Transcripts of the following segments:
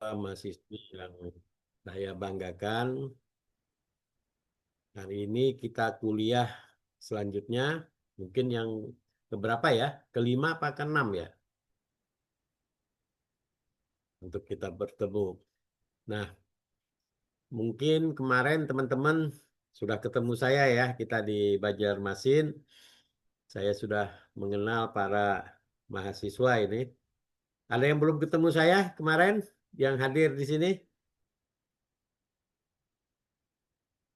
mahasiswa yang saya banggakan. Hari ini kita kuliah selanjutnya, mungkin yang keberapa ya? Kelima apa keenam ya? Untuk kita bertemu. Nah, mungkin kemarin teman-teman sudah ketemu saya ya, kita di Banjarmasin. Saya sudah mengenal para mahasiswa ini. Ada yang belum ketemu saya kemarin yang hadir di sini?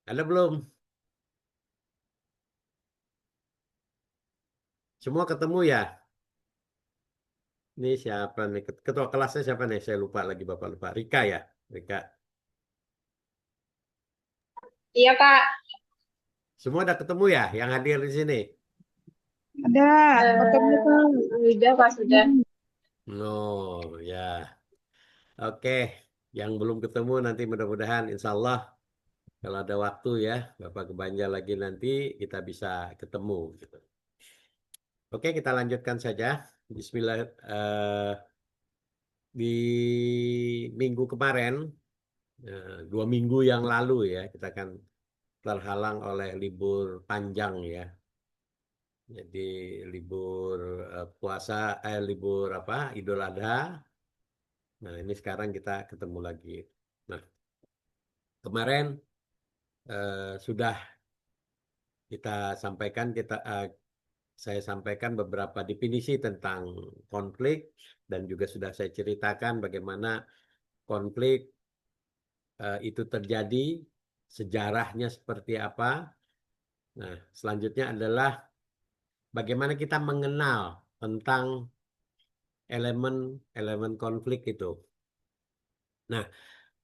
Ada belum? Semua ketemu ya? Ini siapa nih? Ketua kelasnya siapa nih? Saya lupa lagi, Bapak lupa. Rika ya? Rika. Iya Kak, Semua udah ketemu ya yang hadir di sini? ada ketemu Kak. Sudah Kak, sudah. No, ya. Oke. Yang belum ketemu nanti mudah-mudahan insya Allah kalau ada waktu ya, Bapak ke Banjar lagi nanti kita bisa ketemu gitu. Oke, kita lanjutkan saja. Bismillah. Di minggu kemarin, 2 minggu yang lalu ya, kita kan terhalang oleh libur panjang ya. Jadi libur puasa, libur apa? Idul Adha. Nah, ini sekarang kita ketemu lagi. Nah, kemarin sudah kita sampaikan, saya sampaikan beberapa definisi tentang konflik dan juga sudah saya ceritakan bagaimana konflik itu terjadi, sejarahnya seperti apa. Nah, selanjutnya adalah bagaimana kita mengenal tentang elemen-elemen konflik itu. Nah,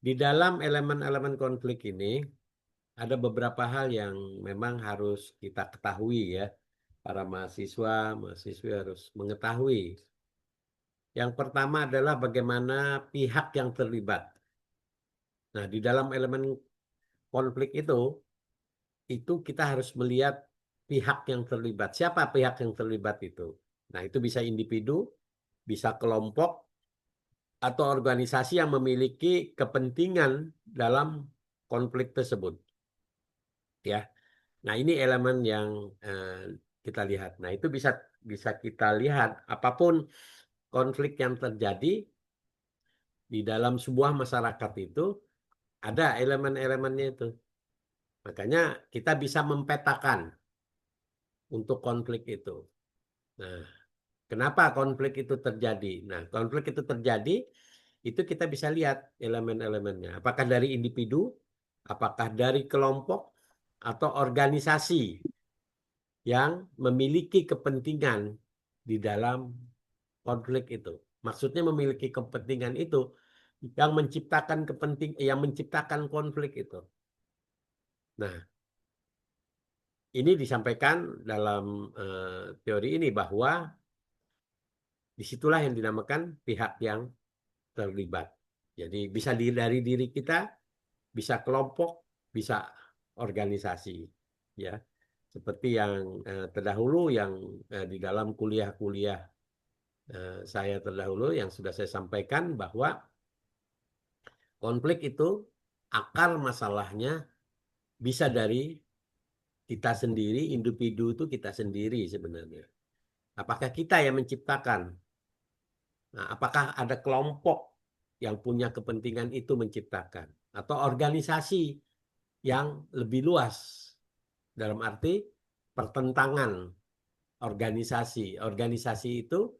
di dalam elemen-elemen konflik ini ada beberapa hal yang memang harus kita ketahui ya. Para mahasiswa, mahasiswi harus mengetahui. Yang pertama adalah bagaimana pihak yang terlibat. Nah, di dalam elemen konflik itu kita harus melihat pihak yang terlibat. Siapa pihak yang terlibat itu? Nah, itu bisa individu, bisa kelompok, atau organisasi yang memiliki kepentingan dalam konflik tersebut. Ya, nah ini elemen yang eh, kita lihat. Nah, itu bisa bisa kita lihat apapun konflik yang terjadi di dalam sebuah masyarakat itu ada elemen-elemennya itu. Makanya kita bisa mempetakan untuk konflik itu. Nah, kenapa konflik itu terjadi? Nah, konflik itu terjadi, itu kita bisa lihat elemen-elemennya. Apakah dari individu, apakah dari kelompok, atau organisasi yang memiliki kepentingan di dalam konflik itu. Maksudnya memiliki kepentingan itu yang menciptakan konflik itu. Nah, ini disampaikan dalam teori ini bahwa disitulah yang dinamakan pihak yang terlibat. Jadi bisa dari diri kita, bisa kelompok, bisa organisasi, ya. Seperti yang terdahulu yang di dalam kuliah-kuliah saya terdahulu yang sudah saya sampaikan bahwa konflik itu akar masalahnya bisa dari kita sendiri, individu itu kita sendiri sebenarnya. Apakah kita yang menciptakan? Nah, apakah ada kelompok yang punya kepentingan itu menciptakan? Atau organisasi yang lebih luas? Dalam arti pertentangan organisasi. Organisasi itu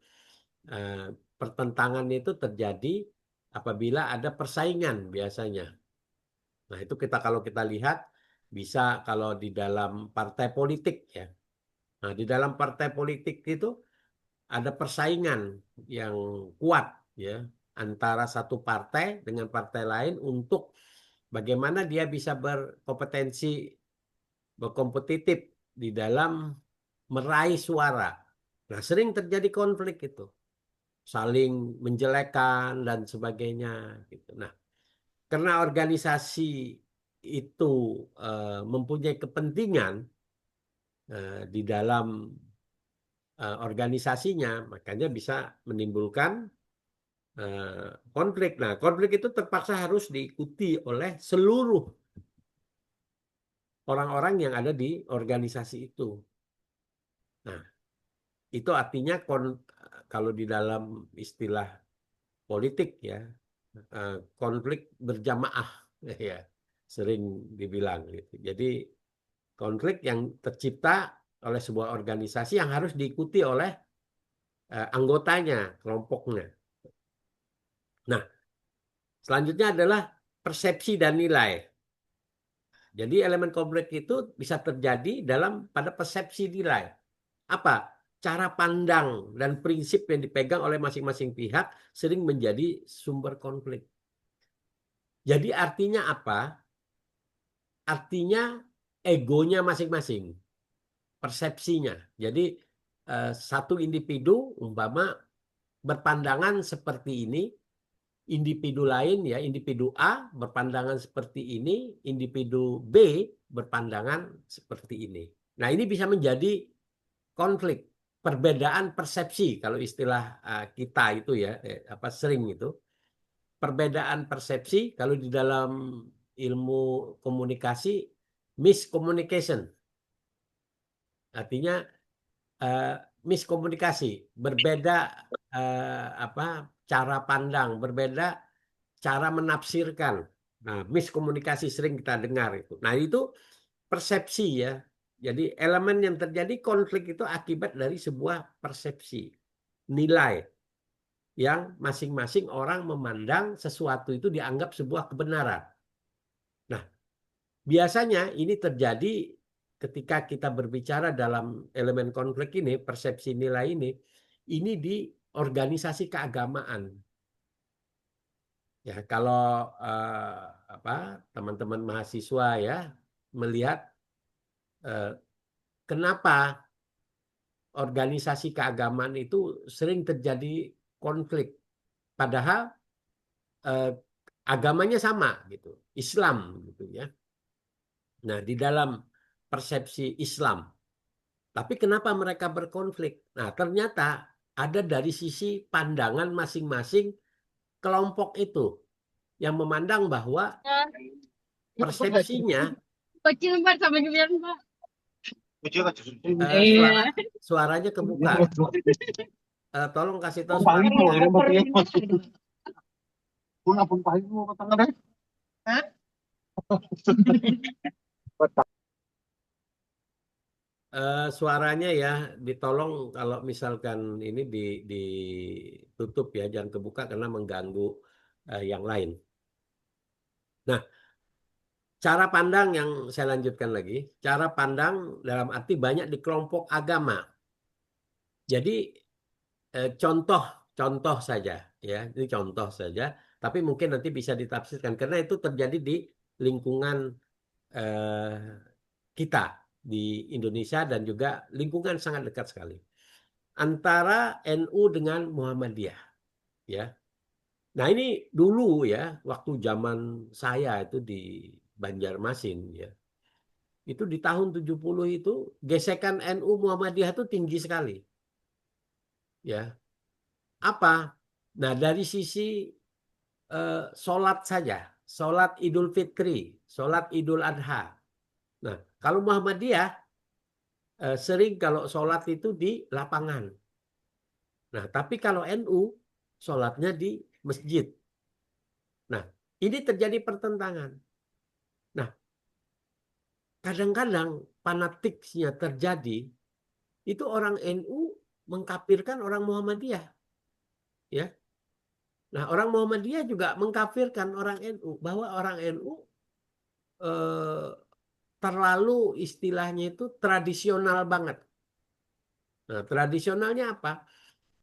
eh, pertentangan itu terjadi apabila ada persaingan biasanya. Nah, itu kalau kita lihat bisa kalau di dalam partai politik ya. Nah, di dalam partai politik itu ada persaingan yang kuat ya antara satu partai dengan partai lain untuk bagaimana dia bisa berkompetensi, berkompetitif di dalam meraih suara. Nah, sering terjadi konflik itu, saling menjelekan dan sebagainya gitu. Nah, karena organisasi itu mempunyai kepentingan di dalam organisasinya, makanya bisa menimbulkan konflik. Nah, konflik itu terpaksa harus diikuti oleh seluruh orang-orang yang ada di organisasi itu. Nah, itu artinya kalau di dalam istilah politik ya, konflik berjamaah ya, sering dibilang gitu. Jadi konflik yang tercipta oleh sebuah organisasi yang harus diikuti oleh anggotanya, kelompoknya. Nah, selanjutnya adalah persepsi dan nilai. Jadi elemen konflik itu bisa terjadi pada persepsi nilai. Apa? Cara pandang dan prinsip yang dipegang oleh masing-masing pihak sering menjadi sumber konflik. Jadi artinya apa? Artinya egonya masing-masing, persepsinya. Jadi satu individu umpama berpandangan seperti ini, individu lain ya, individu A berpandangan seperti ini, individu B berpandangan seperti ini. Nah, ini bisa menjadi konflik, perbedaan persepsi kalau istilah kita itu ya, apa sering itu. Perbedaan persepsi kalau di dalam ilmu komunikasi miscommunication. Artinya eh, miskomunikasi, berbeda apa cara pandang, berbeda cara menafsirkan. Nah, miskomunikasi sering kita dengar itu. Nah, itu persepsi ya. Jadi elemen yang terjadi konflik itu akibat dari sebuah persepsi, nilai yang masing-masing orang memandang sesuatu itu dianggap sebuah kebenaran. Nah, biasanya ini terjadi ketika kita berbicara dalam elemen konflik ini, persepsi nilai ini di organisasi keagamaan. Ya, kalau apa teman-teman mahasiswa ya melihat eh, kenapa organisasi keagamaan itu sering terjadi konflik, padahal eh, agamanya sama gitu, Islam gitu ya. Nah, di dalam persepsi Islam, tapi kenapa mereka berkonflik? Nah, ternyata ada dari sisi pandangan masing-masing kelompok itu yang memandang bahwa persepsinya Kecil Pak sama Julian Pak. suara Iya. suaranya kebuka. Tolong kasih tahu suara. Pagi mau ada pakai Pun apun pahit mo katanga deh. Hah? Suaranya ya ditolong kalau misalkan ini ditutup ya, jangan kebuka karena mengganggu yang lain. Nah, cara pandang yang saya lanjutkan lagi, cara pandang dalam arti banyak di kelompok agama. Jadi contoh saja ya, ini contoh saja, tapi mungkin nanti bisa ditafsirkan karena itu terjadi di lingkungan eh, kita di Indonesia dan juga lingkungan sangat dekat sekali antara NU dengan Muhammadiyah ya. Nah, ini dulu ya waktu zaman saya itu di Banjarmasin ya. Itu di tahun 70 itu gesekan NU Muhammadiyah itu tinggi sekali ya. Apa? Nah, dari sisi sholat saja, sholat Idul Fitri, sholat Idul Adha. Nah, kalau Muhammadiyah sering kalau sholat itu di lapangan. Nah, tapi kalau NU sholatnya di masjid. Nah, ini terjadi pertentangan. Nah, kadang-kadang fanatiknya terjadi, itu orang NU mengkafirkan orang Muhammadiyah. Ya. Nah, orang Muhammadiyah juga mengkafirkan orang NU, bahwa orang NU eh, terlalu istilahnya itu tradisional banget. Nah, tradisionalnya apa?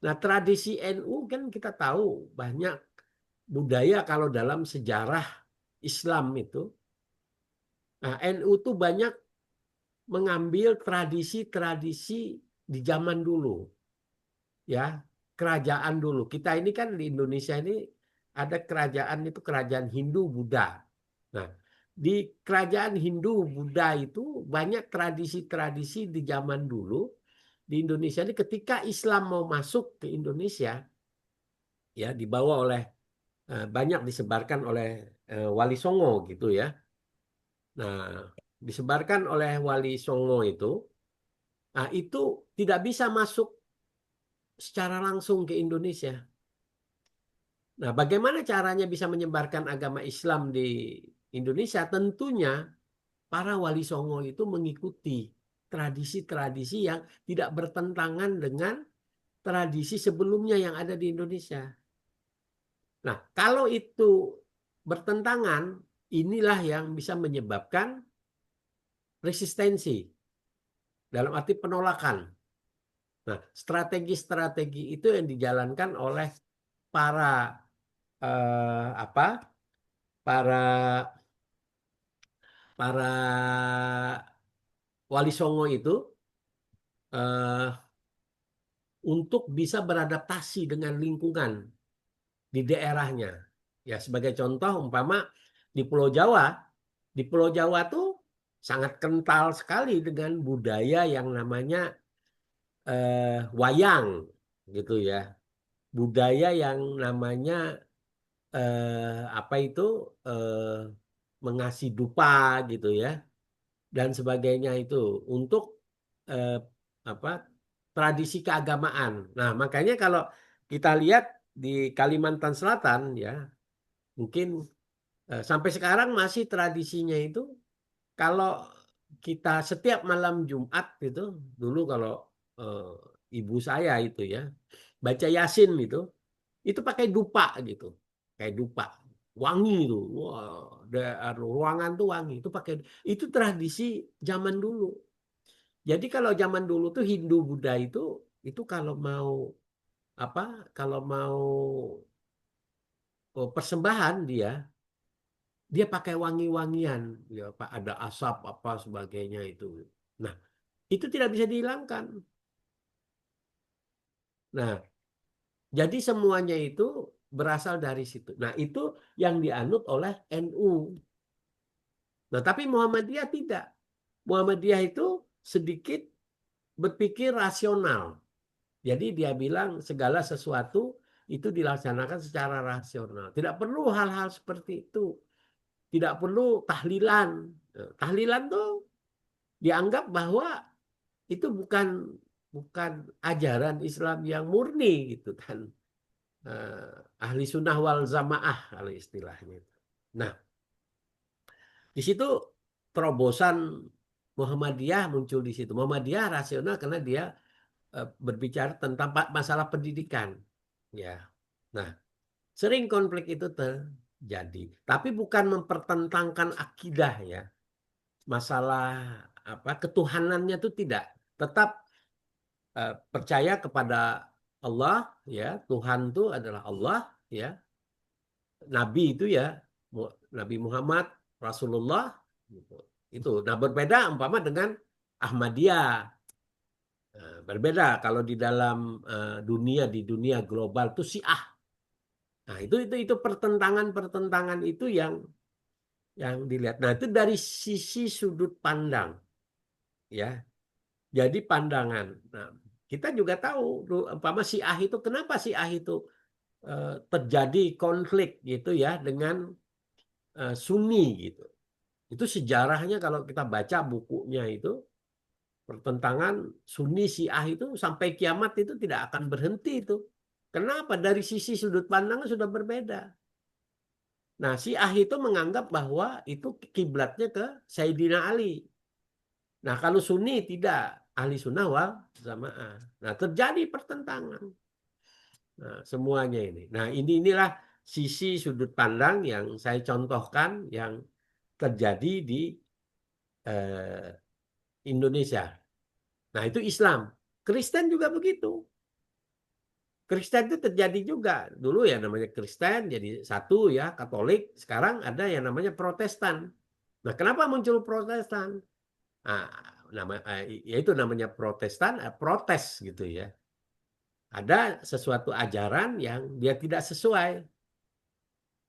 Nah, tradisi NU kan kita tahu banyak budaya kalau dalam sejarah Islam itu. Nah, NU tuh banyak mengambil tradisi-tradisi di zaman dulu. Ya, kerajaan dulu. Kita ini kan di Indonesia ini ada kerajaan itu kerajaan Hindu Buddha. Nah, di kerajaan Hindu Buddha itu banyak tradisi-tradisi di zaman dulu di Indonesia ini ketika Islam mau masuk ke Indonesia, ya dibawa oleh banyak disebarkan oleh Wali Songo gitu ya. Nah, disebarkan oleh Wali Songo itu, nah itu tidak bisa masuk secara langsung ke Indonesia. Nah, bagaimana caranya bisa menyebarkan agama Islam di Indonesia? Tentunya para Wali Songo itu mengikuti tradisi-tradisi yang tidak bertentangan dengan tradisi sebelumnya yang ada di Indonesia. Nah, kalau itu bertentangan, inilah yang bisa menyebabkan resistensi dalam arti penolakan. Nah, strategi-strategi itu yang dijalankan oleh para apa? Para para wali songo itu eh, untuk bisa beradaptasi dengan lingkungan di daerahnya. Ya, sebagai contoh umpama di Pulau Jawa, di Pulau Jawa tuh sangat kental sekali dengan budaya yang namanya wayang gitu ya. Budaya yang namanya apa itu mengasih dupa gitu ya dan sebagainya itu untuk eh, apa tradisi keagamaan. Nah, makanya kalau kita lihat di Kalimantan Selatan ya, mungkin sampai sekarang masih tradisinya itu kalau kita setiap malam Jumat itu dulu kalau ibu saya itu ya baca Yasin itu pakai dupa gitu. Kayak dupa. Wangi itu. Wah, ruangan tuh wangi. Itu pakai itu tradisi zaman dulu. Jadi kalau zaman dulu tuh Hindu Buddha itu kalau mau apa? Kalau mau persembahan dia pakai wangi-wangian, ya Pak, ada asap apa sebagainya itu. Nah, itu tidak bisa dihilangkan. Nah, jadi semuanya itu berasal dari situ. Nah, itu yang dianut oleh NU. Nah, tapi Muhammadiyah tidak. Muhammadiyah itu sedikit berpikir rasional. Jadi dia bilang segala sesuatu itu dilaksanakan secara rasional. Tidak perlu hal-hal seperti itu. Tidak perlu tahlilan. Tahlilan tuh dianggap bahwa itu bukan ajaran Islam yang murni gitu kan. Ahli sunnah wal jamaah kalau istilahnya. Nah, di situ terobosan Muhammadiyah muncul di situ. Muhammadiyah rasional karena dia berbicara tentang masalah pendidikan. Ya. Nah, sering konflik itu terjadi. Tapi bukan mempertentangkan akidah ya. Masalah apa ketuhanannya itu tidak. Tetap percaya kepada Allah ya. Tuhan itu adalah Allah ya. Nabi itu ya Nabi Muhammad Rasulullah gitu. Itu. Nah, berbeda umpama dengan Ahmadiyah. Berbeda kalau di dalam di dunia global itu Syiah. Nah, itu pertentangan-pertentangan itu yang dilihat. Nah, itu dari sisi sudut pandang ya. Jadi pandangan. Nah, kita juga tahu umpama Syiah itu kenapa Syiah itu terjadi konflik gitu ya dengan Sunni gitu. Itu sejarahnya kalau kita baca bukunya itu pertentangan Sunni Syiah itu sampai kiamat itu tidak akan berhenti itu. Kenapa? Dari sisi sudut pandangnya sudah berbeda. Nah, Syiah itu menganggap bahwa itu kiblatnya ke Sayyidina Ali. Nah, kalau Sunni tidak, ahli sunnah wal jamaah. Nah, terjadi pertentangan. Nah, semuanya ini. Nah, inilah sisi sudut pandang yang saya contohkan yang terjadi di eh, Indonesia. Nah, itu Islam. Kristen juga begitu. Kristen itu terjadi juga. Dulu ya namanya Kristen, jadi satu ya, Katolik. Sekarang ada yang namanya Protestan. Nah, kenapa muncul Protestan? Nah, yaitu namanya Protestan, protes gitu ya. Ada sesuatu ajaran yang dia tidak sesuai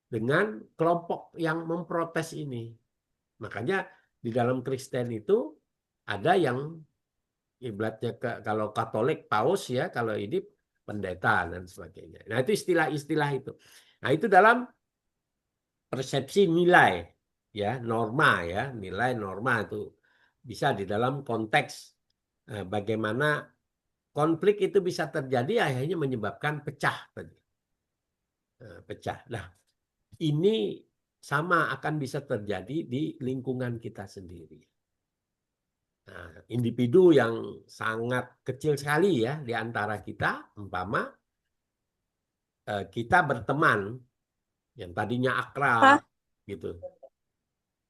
dengan kelompok yang memprotes ini. Makanya di dalam Kristen itu ada yang iblatnya kalau Katolik Paus ya, kalau ini pendeta dan sebagainya. Nah, itu istilah-istilah itu. Nah, itu dalam persepsi nilai ya, norma ya, nilai norma itu bisa di dalam konteks bagaimana konflik itu bisa terjadi akhirnya menyebabkan pecah tadi. Pecah. Nah, ini sama akan bisa terjadi di lingkungan kita sendiri. Nah, individu yang sangat kecil sekali ya di antara kita, umpama kita berteman yang tadinya akrab Hah? gitu.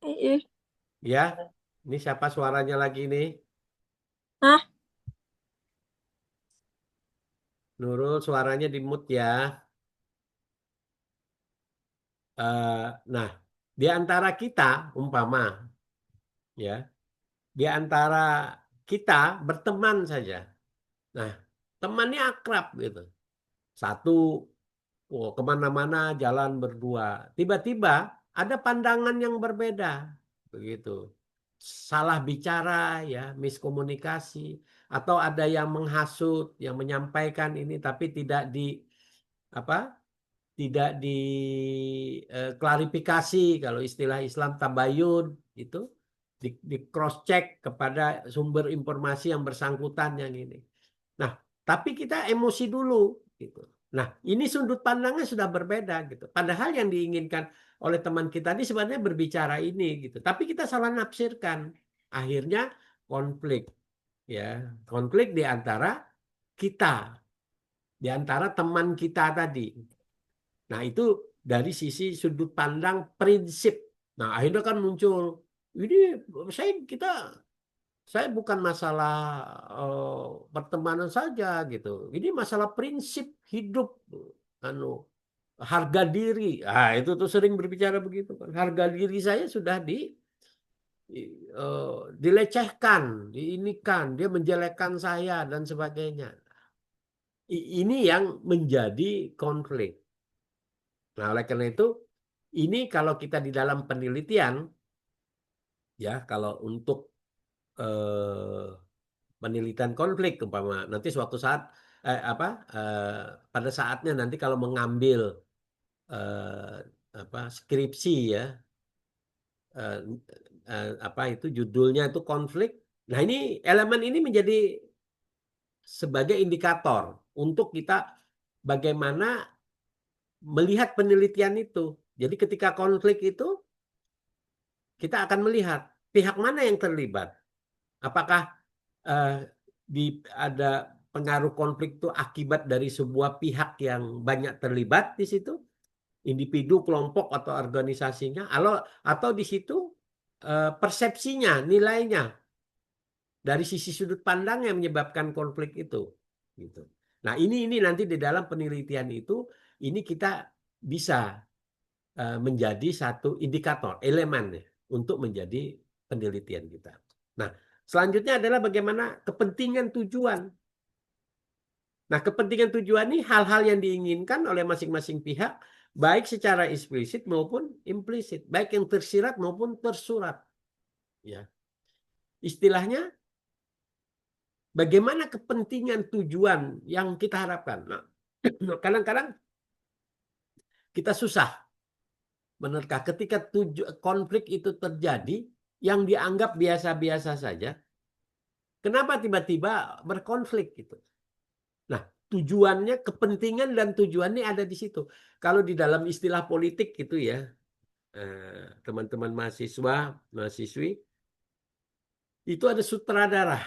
Iya. Ya, ini siapa suaranya lagi nih? Hah? Nurul, suaranya di mute ya. Nah, di antara kita, umpama, ya, di antara kita berteman saja. Nah, temannya akrab gitu. Satu, oh, kemana-mana jalan berdua. Tiba-tiba ada pandangan yang berbeda, begitu. Salah bicara, ya, miskomunikasi, atau ada yang menghasut, yang menyampaikan ini, tapi tidak di apa? Tidak diklarifikasi kalau istilah Islam tabayun itu di cross check kepada sumber informasi yang bersangkutan yang ini. Nah, tapi kita emosi dulu gitu. Nah, ini sudut pandangnya sudah berbeda gitu. Padahal yang diinginkan oleh teman kita ini sebenarnya berbicara ini gitu. Tapi kita salah nafsirkan. Akhirnya konflik ya. Konflik di antara kita, di antara teman kita tadi. Nah, itu dari sisi sudut pandang prinsip. Nah, akhirnya kan muncul, ini kita saya bukan masalah pertemanan saja gitu. Ini masalah prinsip hidup, anu harga diri. Ah, itu tuh sering berbicara begitu kan. Harga diri saya sudah dilecehkan, diinikan, dia menjelekkan saya dan sebagainya. Ini yang menjadi konflik. Nah, oleh karena itu, ini kalau kita di dalam penelitian, ya, kalau untuk eh, penelitian konflik, umpama nanti suatu saat, apa, pada saatnya nanti kalau mengambil apa skripsi ya, eh, apa itu judulnya itu konflik. Nah, ini elemen ini menjadi sebagai indikator untuk kita bagaimana melihat penelitian itu. Jadi ketika konflik itu kita akan melihat pihak mana yang terlibat. Apakah eh, ada pengaruh konflik itu akibat dari sebuah pihak yang banyak terlibat di situ, individu, kelompok atau organisasinya, atau di situ persepsinya, nilainya dari sisi sudut pandang yang menyebabkan konflik itu, gitu. Nah, ini nanti di dalam penelitian itu ini kita bisa menjadi satu indikator elemen ya, untuk menjadi penelitian kita. Nah, selanjutnya adalah bagaimana kepentingan tujuan. Nah, kepentingan tujuan ini hal-hal yang diinginkan oleh masing-masing pihak, baik secara eksplisit maupun implisit, baik yang tersirat maupun tersurat. Ya, istilahnya bagaimana kepentingan tujuan yang kita harapkan. Nah, kadang-kadang kita susah menerka ketika konflik itu terjadi yang dianggap biasa-biasa saja. Kenapa tiba-tiba berkonflik gitu? Nah, tujuannya, kepentingan dan tujuannya ada di situ. Kalau di dalam istilah politik gitu ya, teman-teman mahasiswa, mahasiswi, itu ada sutradara.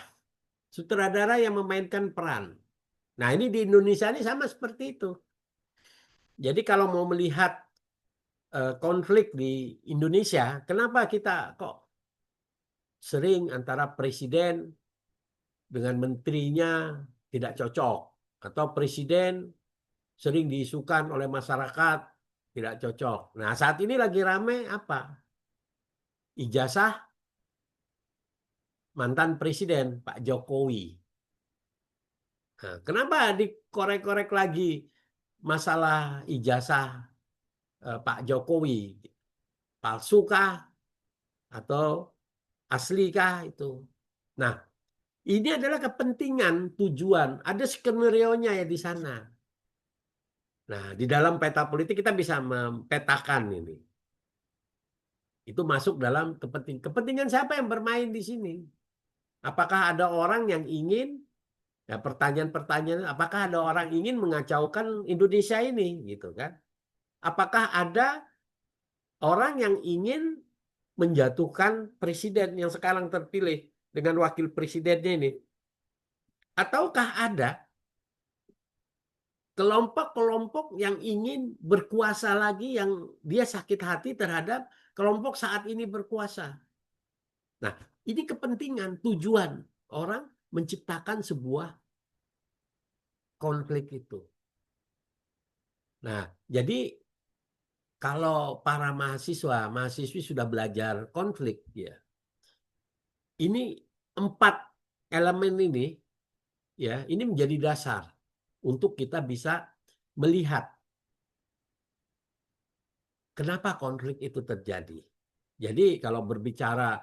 Sutradara yang memainkan peran. Nah, ini di Indonesia ini sama seperti itu. Jadi kalau mau melihat konflik di Indonesia, kenapa kita kok sering antara presiden dengan menterinya tidak cocok, atau presiden sering diisukan oleh masyarakat tidak cocok. Nah, saat ini lagi rame apa? Ijazah mantan presiden Pak Jokowi. Nah, kenapa dikorek-korek lagi masalah ijazah Pak Jokowi? Palsukah atau aslikah itu? Nah, Ini adalah kepentingan, tujuan. Ada skenario-nya ya di sana. Nah, di dalam peta politik kita bisa mempetakan ini. Itu masuk dalam kepentingan. Kepentingan siapa yang bermain di sini? Apakah ada orang yang ingin, ya pertanyaan-pertanyaan, apakah ada orang ingin mengacaukan Indonesia ini, gitu kan? Apakah ada orang yang ingin menjatuhkan presiden yang sekarang terpilih dengan wakil presidennya ini? Ataukah ada kelompok-kelompok yang ingin berkuasa lagi, yang dia sakit hati terhadap kelompok saat ini berkuasa? Nah, ini kepentingan, tujuan orang menciptakan sebuah konflik itu. Nah, jadi kalau para mahasiswa, mahasiswi sudah belajar konflik, ya, ini empat elemen ini, ya, ini menjadi dasar untuk kita bisa melihat kenapa konflik itu terjadi. Jadi kalau berbicara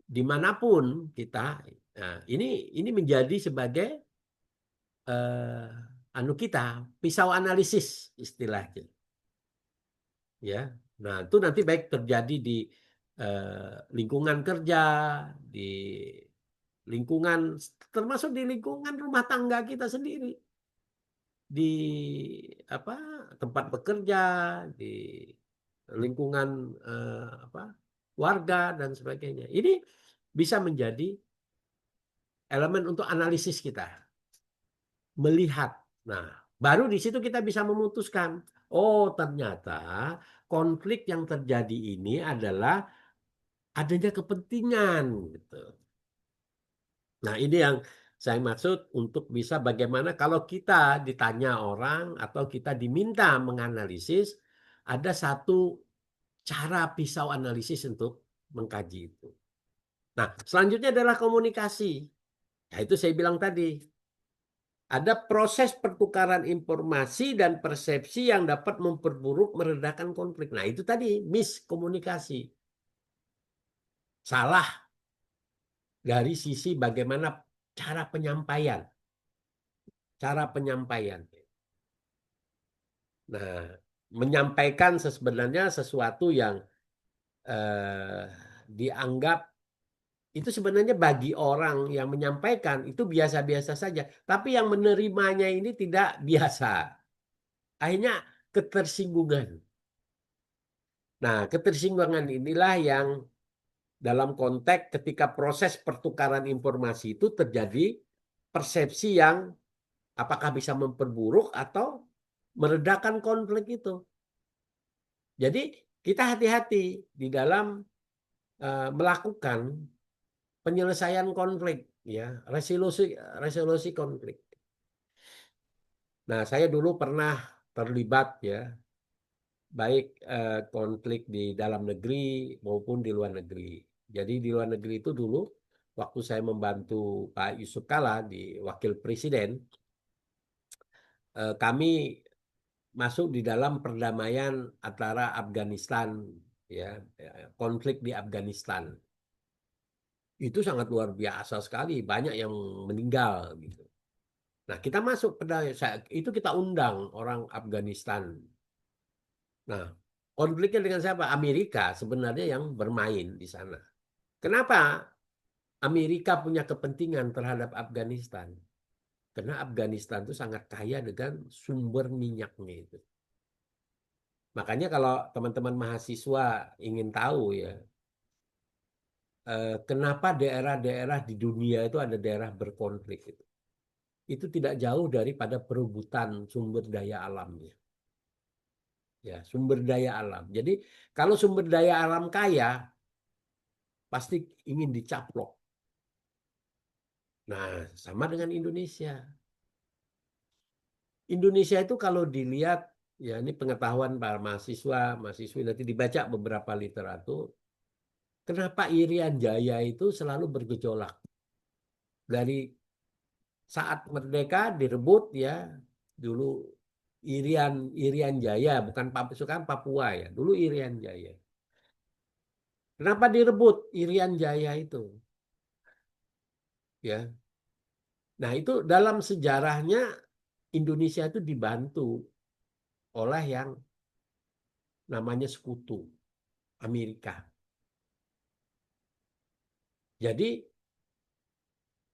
dimanapun kita, nah, ini menjadi sebagai anu kita, pisau analisis istilahnya, ya. Nah, itu nanti baik terjadi di lingkungan kerja, di lingkungan, termasuk di lingkungan rumah tangga kita sendiri, di apa, tempat bekerja, di lingkungan apa, warga dan sebagainya. Ini bisa menjadi elemen untuk analisis kita, melihat. Nah, baru di situ kita bisa memutuskan, oh ternyata konflik yang terjadi ini adalah adanya kepentingan gitu. Nah, ini yang saya maksud untuk bisa bagaimana kalau kita ditanya orang atau kita diminta menganalisis, ada satu cara pisau analisis untuk mengkaji itu. Nah, selanjutnya adalah komunikasi. Nah, itu saya bilang tadi, ada proses pertukaran informasi dan persepsi yang dapat memperburuk, meredakan konflik. Nah, itu tadi miskomunikasi. Salah dari sisi bagaimana cara penyampaian. Cara penyampaian. Nah, menyampaikan sebenarnya sesuatu yang eh, dianggap itu sebenarnya bagi orang yang menyampaikan itu biasa-biasa saja. Tapi yang menerimanya ini tidak biasa. Akhirnya ketersinggungan. Nah, ketersinggungan inilah yang dalam konteks ketika proses pertukaran informasi itu terjadi persepsi yang apakah bisa memperburuk atau meredakan konflik itu. Jadi kita hati-hati di dalam melakukan penyelesaian konflik, ya, resolusi resolusi konflik. Nah, saya dulu pernah terlibat, ya, baik konflik di dalam negeri maupun di luar negeri. Jadi di luar negeri itu dulu waktu saya membantu Pak Yusuf Kala di Wakil Presiden, kami masuk di dalam perdamaian antara Afghanistan, ya, konflik di Afghanistan. Itu sangat luar biasa sekali, banyak yang meninggal gitu. Nah, kita masuk pada itu kita undang orang Afghanistan. Nah, konfliknya dengan siapa? Amerika sebenarnya yang bermain di sana. Kenapa Amerika punya kepentingan terhadap Afghanistan? Karena Afghanistan itu sangat kaya dengan sumber minyaknya itu. Makanya kalau teman-teman mahasiswa ingin tahu, ya, kenapa daerah-daerah di dunia itu ada daerah berkonflik itu tidak jauh daripada perebutan sumber daya alamnya. Ya, sumber daya alam. Jadi kalau sumber daya alam kaya, pasti ingin dicaplok. Nah, sama dengan Indonesia. Indonesia itu kalau dilihat, ya ini pengetahuan para mahasiswa, mahasiswi nanti dibaca beberapa literatur, kenapa Irian Jaya itu selalu bergejolak. Dari saat merdeka direbut, ya, dulu Irian Irian Jaya, bukan Papua, ya, dulu Irian Jaya. Kenapa direbut Irian Jaya itu? Ya. Nah, itu dalam sejarahnya Indonesia itu dibantu oleh yang namanya sekutu Amerika. Jadi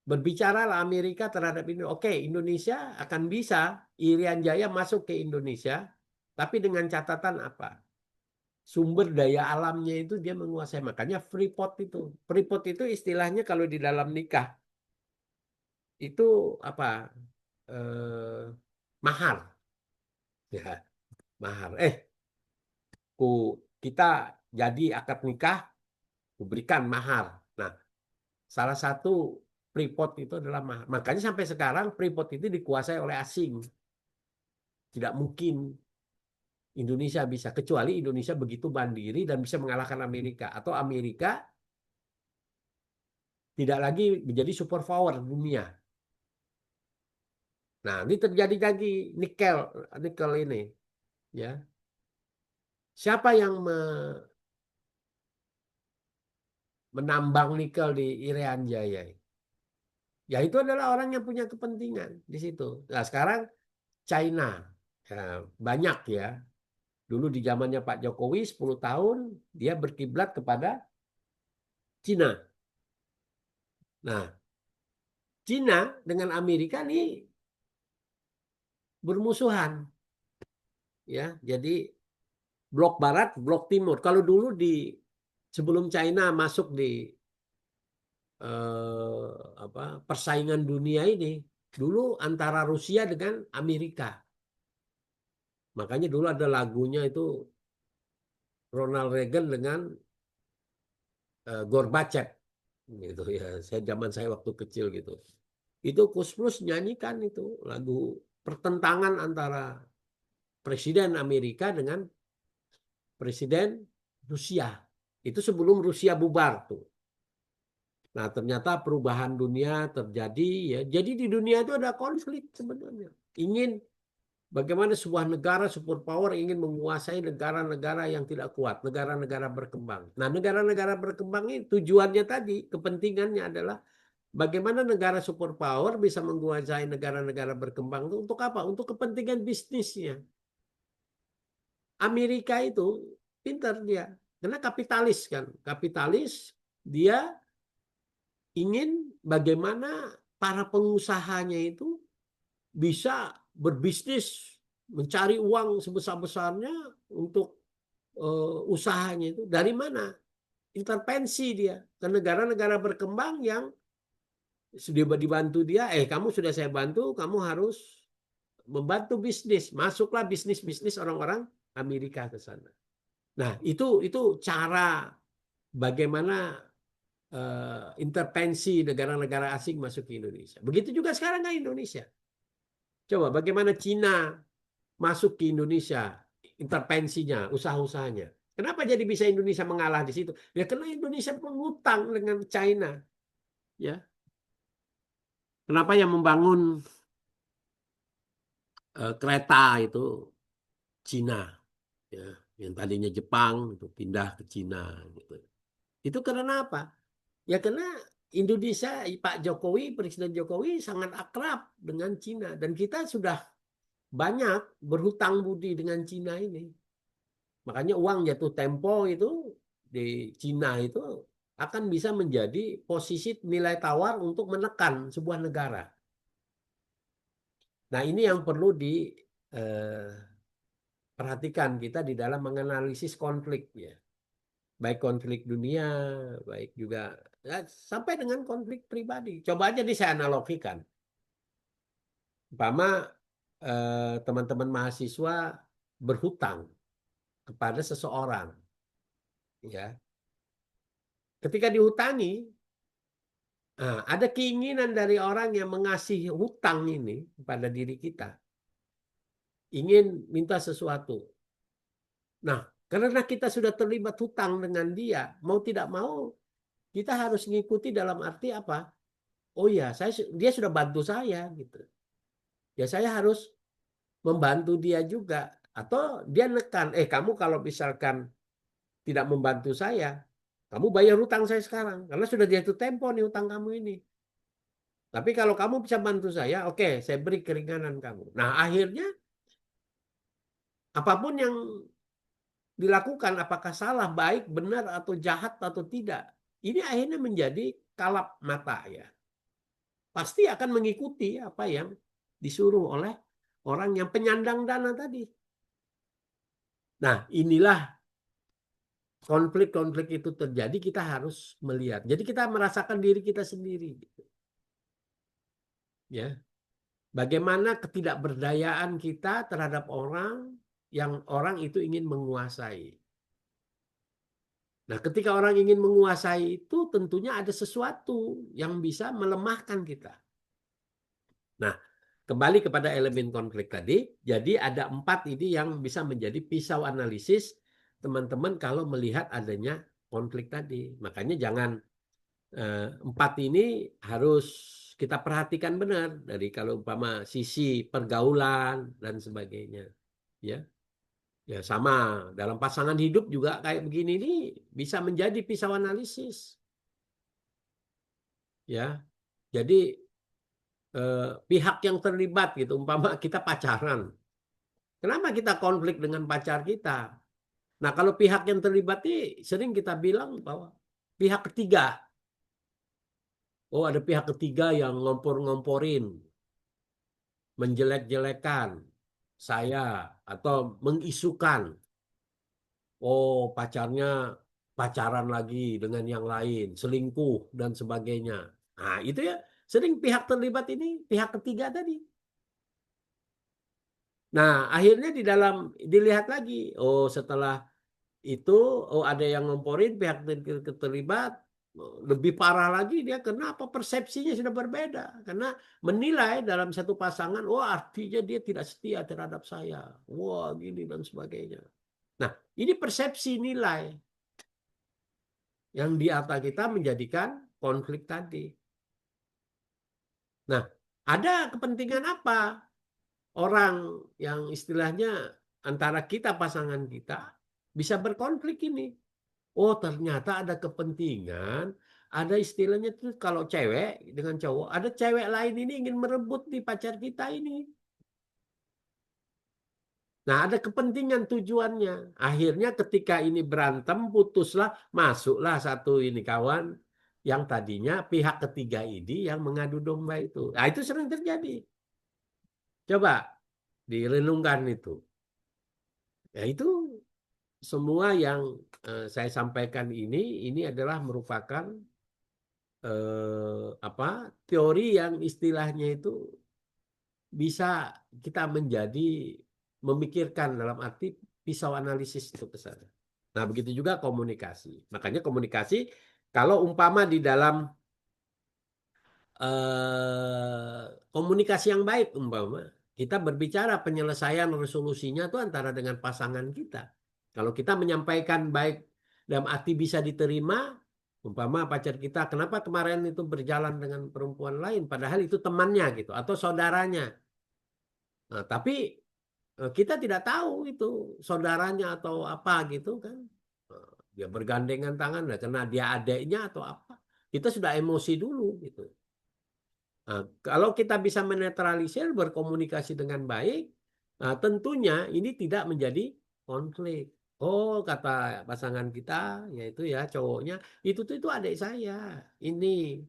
berbicaralah Amerika terhadap ini. Oke, Indonesia akan bisa Irian Jaya masuk ke Indonesia, tapi dengan catatan apa? Sumber daya alamnya itu dia menguasai. Makanya Freeport itu. Freeport itu istilahnya kalau di dalam nikah itu apa? Eh, mahar. Ya, mahar. Ku kita jadi akad nikah, kuberikan mahar. Nah, salah satu Freeport itu adalah mahar. Makanya sampai sekarang Freeport itu dikuasai oleh asing. Tidak mungkin Indonesia bisa, kecuali Indonesia begitu mandiri dan bisa mengalahkan Amerika. Atau Amerika tidak lagi menjadi superpower dunia. Nah, ini terjadi lagi nikel, nikel ini, ya. Siapa yang menambang nikel di Irian Jaya? Ya itu adalah orang yang punya kepentingan di situ. Nah, sekarang China, ya, banyak ya. Dulu di zamannya Pak Jokowi 10 tahun dia berkiblat kepada Cina. Nah, Cina dengan Amerika nih bermusuhan, ya. Jadi blok barat, blok timur. Kalau dulu sebelum China masuk di persaingan dunia ini, dulu antara Rusia dengan Amerika. Makanya dulu ada lagunya itu Ronald Reagan dengan Gorbachev gitu ya. Saya waktu kecil gitu. Itu Kus Plus nyanyikan itu lagu pertentangan antara Presiden Amerika dengan Presiden Rusia. Itu sebelum Rusia bubar tuh. Nah, ternyata perubahan dunia terjadi ya. Jadi di dunia itu ada konflik sebenarnya. Ingin bagaimana sebuah negara superpower ingin menguasai negara-negara yang tidak kuat, negara-negara berkembang. Nah, negara-negara berkembang ini tujuannya tadi, kepentingannya adalah bagaimana negara superpower bisa menguasai negara-negara berkembang itu untuk apa? Untuk kepentingan bisnisnya. Amerika itu pintar dia. Karena kapitalis kan. Kapitalis dia ingin bagaimana para pengusahanya itu bisa berbisnis, mencari uang sebesar-besarnya untuk usahanya itu. Dari mana? Intervensi dia ke negara-negara berkembang yang sudah dibantu dia. Kamu sudah saya bantu, kamu harus membantu bisnis. Masuklah bisnis-bisnis orang-orang Amerika ke sana. Nah, itu cara bagaimana intervensi negara-negara asing masuk ke Indonesia. Begitu juga sekarang ke Indonesia. Coba bagaimana Cina masuk ke Indonesia, intervensinya, usaha-usahanya. Kenapa jadi bisa Indonesia mengalah di situ? Ya karena Indonesia mengutang dengan China. Ya, kenapa yang membangun kereta itu Cina, ya, yang tadinya Jepang itu pindah ke Cina gitu. Itu karena apa? Ya karena Indonesia, Pak Jokowi, Presiden Jokowi sangat akrab dengan Cina dan kita sudah banyak berhutang budi dengan Cina ini. Makanya uang jatuh tempo itu di Cina itu akan bisa menjadi posisi nilai tawar untuk menekan sebuah negara. Nah, ini yang perlu diperhatikan kita di dalam menganalisis konflik ya. Baik konflik dunia, baik juga ya, sampai dengan konflik pribadi. Coba aja saya analogikan. Umpama teman-teman mahasiswa berhutang kepada seseorang, ya. Ketika dihutangi, nah, ada keinginan dari orang yang mengasih hutang ini kepada diri kita, ingin minta sesuatu. Nah, karena kita sudah terlibat hutang dengan dia, mau tidak mau kita harus mengikuti dalam arti apa? Oh ya, dia sudah bantu saya gitu. Ya saya harus membantu dia juga. Atau dia nekan, kamu kalau misalkan tidak membantu saya, kamu bayar hutang saya sekarang. Karena sudah jatuh tempo nih hutang kamu ini. Tapi kalau kamu bisa bantu saya, oke, saya beri keringanan kamu. Nah, akhirnya apapun yang dilakukan, apakah salah, baik, benar, atau jahat, atau tidak, ini akhirnya menjadi kalap mata ya. Pasti akan mengikuti apa yang disuruh oleh orang yang penyandang dana tadi. Nah, inilah konflik-konflik itu terjadi, kita harus melihat. Jadi kita merasakan diri kita sendiri, gitu. Ya, bagaimana ketidakberdayaan kita terhadap orang yang orang itu ingin menguasai. Nah, ketika orang ingin menguasai itu, tentunya ada sesuatu yang bisa melemahkan kita. Nah, kembali kepada elemen konflik tadi, jadi ada 4 ini yang bisa menjadi pisau analisis teman-teman kalau melihat adanya konflik tadi. Makanya jangan 4 ini harus kita perhatikan benar dari kalau umpama sisi pergaulan dan sebagainya. Ya, ya sama dalam pasangan hidup juga kayak begini nih bisa menjadi pisau analisis. Ya, jadi pihak yang terlibat gitu, umpama kita pacaran. Kenapa kita konflik dengan pacar kita? Nah, kalau pihak yang terlibat ini sering kita bilang bahwa pihak ketiga. Oh, ada pihak ketiga yang ngompor-ngomporin, menjelek-jelekan saya atau mengisukan. Oh, pacarnya pacaran lagi dengan yang lain, selingkuh dan sebagainya. Nah, itu ya sering pihak terlibat ini pihak ketiga tadi. Nah, akhirnya di dalam dilihat lagi, oh setelah itu oh ada yang ngomporin pihak terlibat lebih parah lagi dia kenapa persepsinya sudah berbeda karena menilai dalam satu pasangan wah artinya dia tidak setia terhadap saya wah gini dan sebagainya. Nah, ini persepsi nilai yang di atas kita menjadikan konflik tadi. Nah, ada kepentingan apa orang yang istilahnya antara kita pasangan kita bisa berkonflik ini. Oh, ternyata ada kepentingan, ada istilahnya tuh kalau cewek dengan cowok, ada cewek lain ini ingin merebut di pacar kita ini. Nah, ada kepentingan tujuannya. Akhirnya ketika ini berantem, putuslah, masuklah satu ini kawan yang tadinya pihak ketiga ini yang mengadu domba itu. Nah, itu sering terjadi. Coba direnungkan itu. Ya, itu semua yang saya sampaikan ini adalah merupakan apa teori yang istilahnya itu bisa kita menjadi memikirkan dalam arti pisau analisis itu ke sana. Nah, begitu juga komunikasi. Makanya komunikasi kalau umpama di dalam komunikasi yang baik umpama kita berbicara penyelesaian resolusinya itu antara dengan pasangan kita. Kalau kita menyampaikan baik dalam arti bisa diterima, umpama pacar kita kenapa kemarin itu berjalan dengan perempuan lain padahal itu temannya gitu atau saudaranya. Nah, tapi kita tidak tahu itu saudaranya atau apa gitu kan. Dia bergandengan tangan karena dia adiknya atau apa. Kita sudah emosi dulu gitu. Nah, kalau kita bisa menetralisir, berkomunikasi dengan baik, nah, tentunya ini tidak menjadi konflik. Oh, kata pasangan kita, yaitu ya cowoknya, itu adik saya. Ini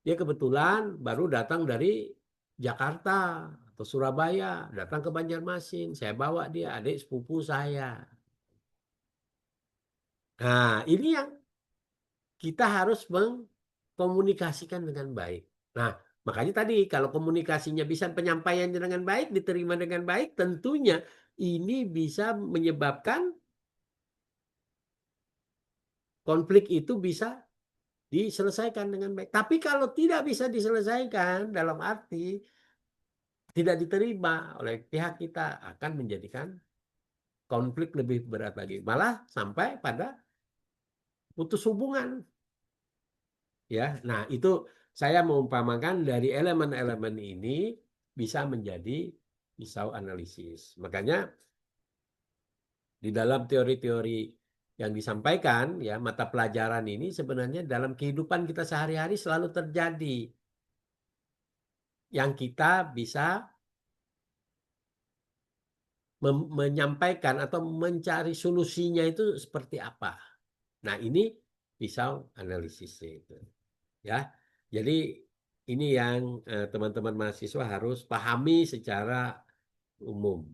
dia kebetulan baru datang dari Jakarta atau Surabaya, datang ke Banjarmasin. Saya bawa dia, adik sepupu saya. Nah, ini yang kita harus mengkomunikasikan dengan baik. Nah, makanya tadi kalau komunikasinya bisa penyampaiannya dengan baik, diterima dengan baik, tentunya ini bisa menyebabkan konflik itu bisa diselesaikan dengan baik. Tapi kalau tidak bisa diselesaikan dalam arti tidak diterima oleh pihak kita akan menjadikan konflik lebih berat lagi. Malah sampai pada putus hubungan. Ya, nah itu saya mengumpamakan dari elemen-elemen ini bisa menjadi pisau analisis. Makanya di dalam teori-teori yang disampaikan ya mata pelajaran ini sebenarnya dalam kehidupan kita sehari-hari selalu terjadi. yang kita bisa menyampaikan atau mencari solusinya itu seperti apa. Nah, ini pisau analisisnya itu. Ya. Jadi ini yang teman-teman mahasiswa harus pahami secara umum.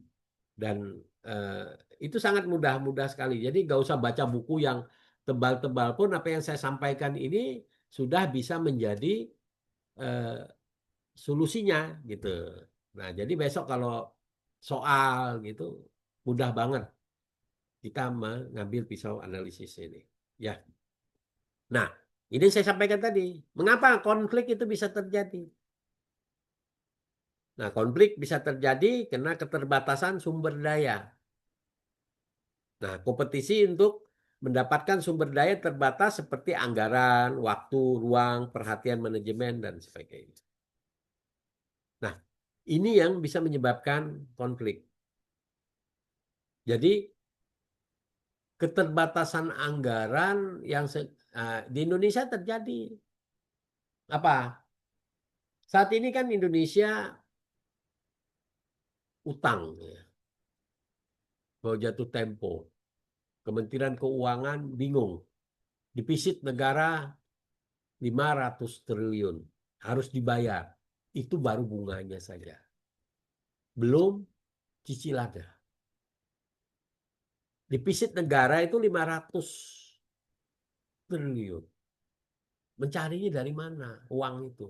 Dan eh, itu sangat mudah sekali. Jadi nggak usah baca buku yang tebal-tebal pun apa yang saya sampaikan ini sudah bisa menjadi eh, solusinya gitu. Nah, jadi besok kalau soal gitu mudah banget kita mengambil pisau analisis ini. Ya. Nah, ini saya sampaikan tadi. Mengapa konflik itu bisa terjadi? Nah, konflik bisa terjadi karena keterbatasan sumber daya. Nah, kompetisi untuk mendapatkan sumber daya terbatas seperti anggaran, waktu, ruang, perhatian manajemen, dan sebagainya. Nah, ini yang bisa menyebabkan konflik. Jadi, keterbatasan anggaran yang di Indonesia terjadi. Apa? Saat ini kan Indonesia utang, ya. Mau jatuh tempo. Kementerian Keuangan bingung. Defisit negara 500 triliun. Harus dibayar. Itu baru bunganya saja. Belum cicilannya. Defisit negara itu 500 triliun. Mencarinya dari mana uang itu?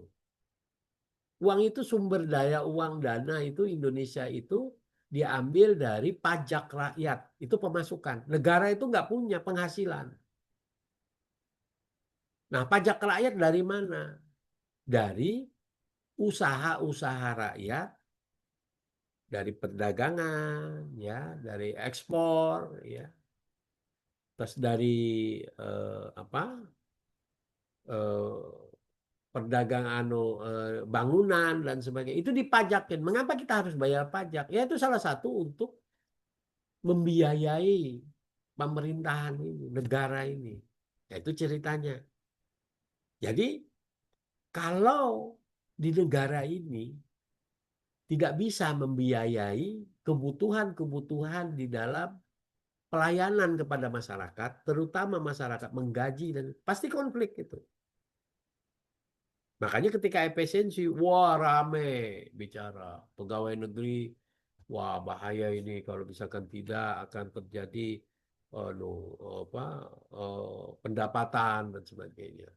Uang itu sumber daya uang dana itu Indonesia itu diambil dari pajak rakyat. Itu pemasukan. Negara itu nggak punya penghasilan. Nah, pajak rakyat dari mana? Dari usaha-usaha rakyat, dari perdagangan, ya, dari ekspor, ya, terus dari apa? eh, Perdagangan bangunan dan sebagainya itu dipajakin. Mengapa kita harus bayar pajak? Ya itu salah satu untuk membiayai pemerintahan ini, negara ini. Ya itu ceritanya. Jadi kalau di negara ini tidak bisa membiayai kebutuhan-kebutuhan di dalam pelayanan kepada masyarakat, terutama masyarakat menggaji dan pasti konflik itu. Makanya ketika efisiensi, wah rame bicara pegawai negeri, wah bahaya ini kalau misalkan tidak akan terjadi no, apa, pendapatan dan sebagainya.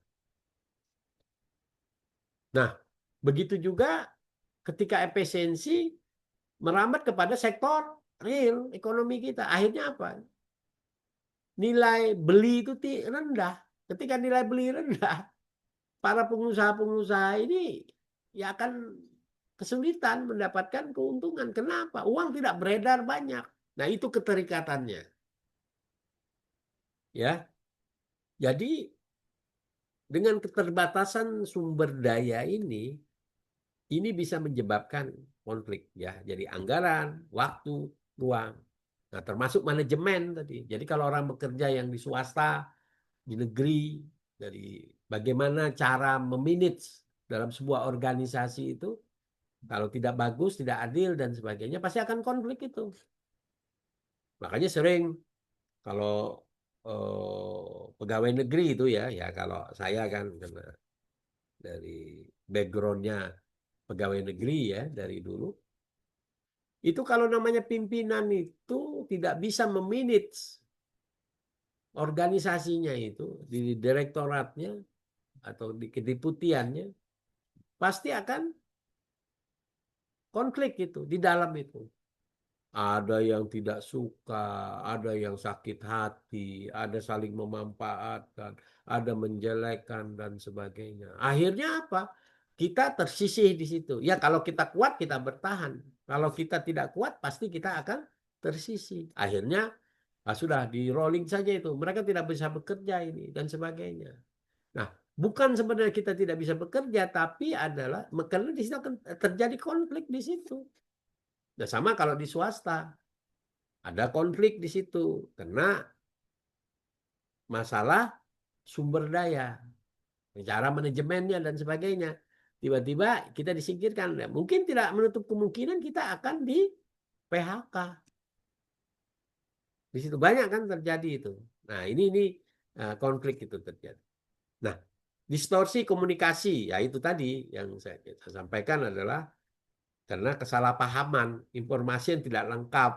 Nah, begitu juga ketika efisiensi merambat kepada sektor real ekonomi kita, akhirnya apa? Nilai beli itu rendah. Ketika nilai beli rendah, para pengusaha-pengusaha ini ya akan kesulitan mendapatkan keuntungan. Kenapa? Uang tidak beredar banyak. Nah, itu keterikatannya. Ya. Jadi dengan keterbatasan sumber daya ini bisa menyebabkan konflik ya. Jadi anggaran, waktu, ruang. Nah, termasuk manajemen tadi. Jadi kalau orang bekerja yang di swasta, di negeri, dari bagaimana cara memanage dalam sebuah organisasi itu, kalau tidak bagus, tidak adil dan sebagainya, pasti akan konflik itu. Makanya sering kalau pegawai negeri itu ya, ya kalau saya kan karena dari backgroundnya pegawai negeri ya dari dulu, itu kalau namanya pimpinan itu tidak bisa memanage organisasinya itu di direktoratnya atau di kediputiannya, pasti akan konflik itu di dalam itu. Ada yang tidak suka, ada yang sakit hati, ada saling memanfaatkan, ada menjelekkan dan sebagainya. Akhirnya apa? Kita tersisih di situ. Ya kalau kita kuat kita bertahan. Kalau kita tidak kuat pasti kita akan tersisih. Akhirnya sudah di rolling saja itu. Mereka tidak bisa bekerja ini dan sebagainya. Nah, bukan sebenarnya kita tidak bisa bekerja, tapi adalah karena di situ akan terjadi konflik di situ. Nah, sama kalau di swasta. Ada konflik di situ karena masalah sumber daya, cara manajemennya dan sebagainya. tiba-tiba kita disingkirkan. Nah, mungkin tidak menutup kemungkinan kita akan di PHK. Di situ banyak kan terjadi itu. Nah, ini konflik itu terjadi. Nah, distorsi komunikasi, ya itu tadi yang saya sampaikan adalah karena kesalahpahaman, informasi yang tidak lengkap,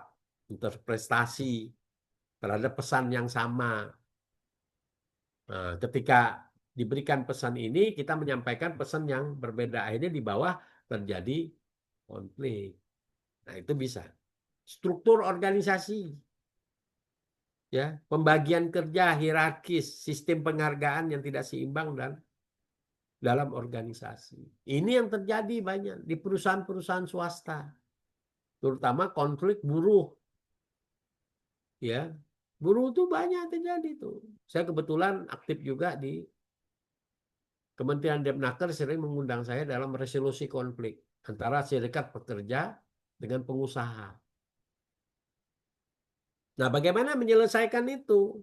interpretasi terhadap pesan yang sama. Nah, ketika diberikan pesan ini, kita menyampaikan pesan yang berbeda. Akhirnya di bawah terjadi konflik. Nah, itu bisa. Struktur organisasi, ya, pembagian kerja hierarkis, sistem penghargaan yang tidak seimbang dan dalam organisasi. Ini yang terjadi banyak di perusahaan-perusahaan swasta, terutama konflik buruh, ya. Buruh itu banyak terjadi tuh. Saya kebetulan aktif juga di Kementerian Depnaker, sering mengundang saya dalam resolusi konflik antara serikat pekerja dengan pengusaha. Nah, bagaimana menyelesaikan itu?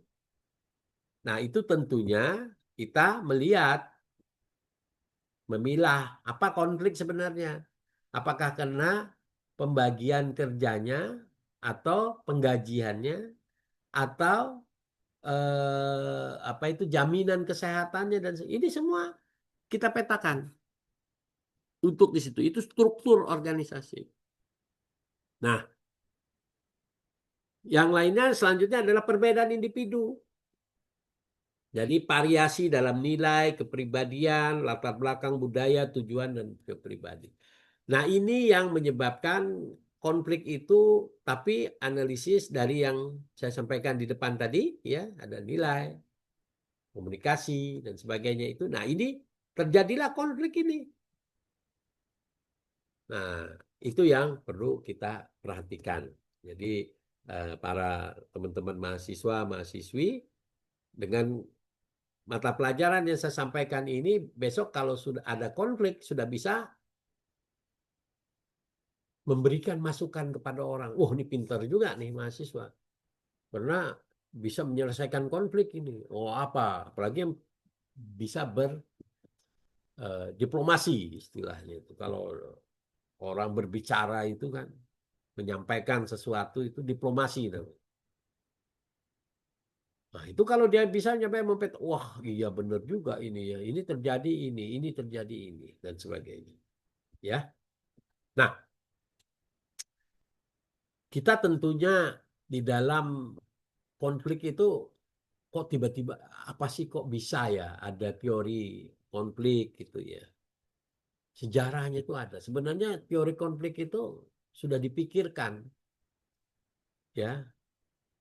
Nah, itu tentunya kita memilah apa konflik sebenarnya. Apakah karena pembagian kerjanya atau penggajiannya atau apa itu jaminan kesehatannya dan ini semua kita petakan untuk di situ. Itu struktur organisasi. Nah, yang lainnya selanjutnya adalah perbedaan individu. Jadi variasi dalam nilai, kepribadian, latar belakang budaya, tujuan, dan kepribadian. Nah, ini yang menyebabkan konflik itu, tapi analisis dari yang saya sampaikan di depan tadi, ya, ada nilai, komunikasi, dan sebagainya itu. Nah, ini terjadilah konflik ini. Nah, itu yang perlu kita perhatikan. Jadi, para teman-teman mahasiswa, mahasiswi, dengan mata pelajaran yang saya sampaikan ini, besok kalau sudah ada konflik, sudah bisa memberikan masukan kepada orang. Wah, ini pintar juga nih mahasiswa. Karena bisa menyelesaikan konflik ini. Oh, apa? Apalagi yang bisa berdiplomasi istilahnya itu. Kalau orang berbicara itu kan menyampaikan sesuatu itu diplomasi. Nah, itu kalau dia bisa nyampe mempet, wah iya benar juga ini ya. Ini terjadi ini dan sebagainya. Ya. Nah, kita tentunya di dalam konflik itu kok tiba-tiba apa sih kok bisa ya ada teori konflik gitu ya. Sejarahnya itu ada. Sebenarnya teori konflik itu sudah dipikirkan ya.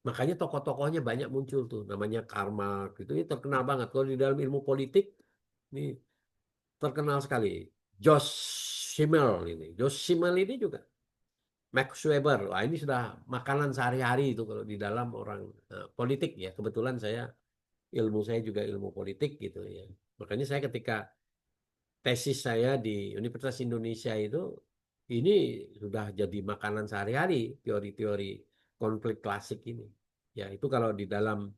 Makanya tokoh-tokohnya banyak muncul tuh namanya Karl Marx gitu. Ini terkenal banget kalau di dalam ilmu politik ini terkenal sekali. Josh Simmel ini. Josh Simmel ini juga Max Weber. Wah, ini sudah makanan sehari-hari itu kalau di dalam orang politik ya. Kebetulan ilmu saya juga ilmu politik gitu ya. Makanya saya ketika tesis saya di Universitas Indonesia itu ini sudah jadi makanan sehari-hari teori-teori konflik klasik ini. Ya, itu kalau di dalam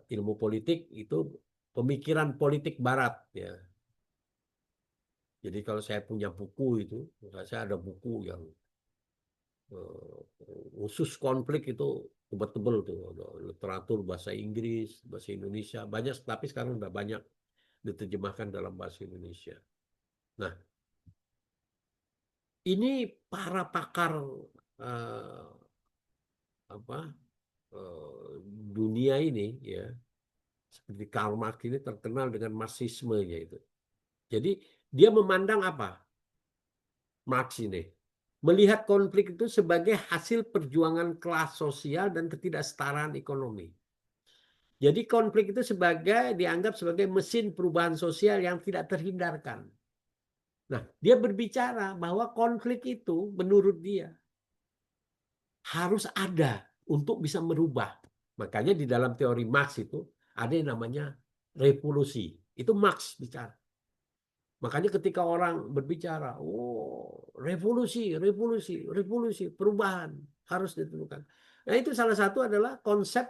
ilmu politik itu pemikiran politik barat ya. Jadi kalau saya punya buku itu, saya ada buku yang khusus konflik itu tebel-tebel tuh, literatur bahasa Inggris, bahasa Indonesia banyak, tapi sekarang udah banyak diterjemahkan dalam bahasa Indonesia. Nah, ini para pakar eh, apa dunia ini ya, seperti Karl Marx ini terkenal dengan Marxismenya itu. Jadi dia memandang apa? Marx ini melihat konflik itu sebagai hasil perjuangan kelas sosial dan ketidaksetaraan ekonomi. Jadi konflik itu dianggap sebagai mesin perubahan sosial yang tidak terhindarkan. Nah, dia berbicara bahwa konflik itu menurut dia harus ada untuk bisa merubah. Makanya di dalam teori Marx itu ada yang namanya revolusi. Itu Marx bicara. Makanya ketika orang berbicara, oh revolusi, revolusi, revolusi, perubahan harus ditentukan. Nah itu salah satu adalah konsep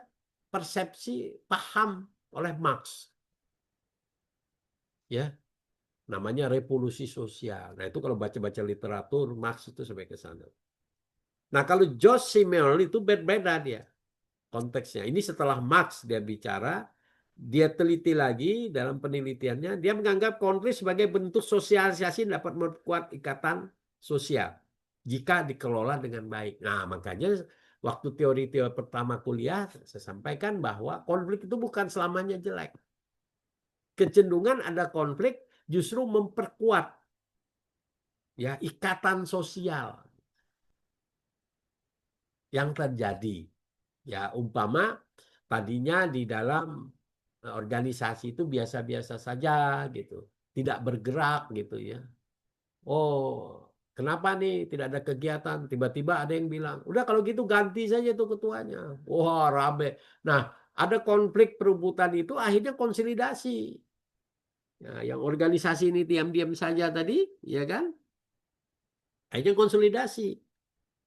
persepsi paham oleh Marx. Ya, namanya revolusi sosial. Nah, itu kalau baca-baca literatur Marx itu sampai ke sana. Nah, kalau George Simeon itu beda dia konteksnya. Ini setelah Marx dia bicara, dia teliti lagi dalam penelitiannya, dia menganggap konflik sebagai bentuk sosialisasi dapat memperkuat ikatan sosial jika dikelola dengan baik. Nah, makanya waktu teori-teori pertama kuliah saya sampaikan bahwa konflik itu bukan selamanya jelek. Kecenderungan ada konflik justru memperkuat ya ikatan sosial yang terjadi. Ya, umpama tadinya di dalam organisasi itu biasa-biasa saja gitu, tidak bergerak gitu ya. Oh, kenapa nih tidak ada kegiatan? Tiba-tiba ada yang bilang, udah kalau gitu ganti saja tuh ketuanya. Wah, rame. Nah, ada konflik perebutan itu akhirnya konsolidasi. Ya, yang organisasi ini diam-diam saja tadi, ya kan? Akhirnya konsolidasi.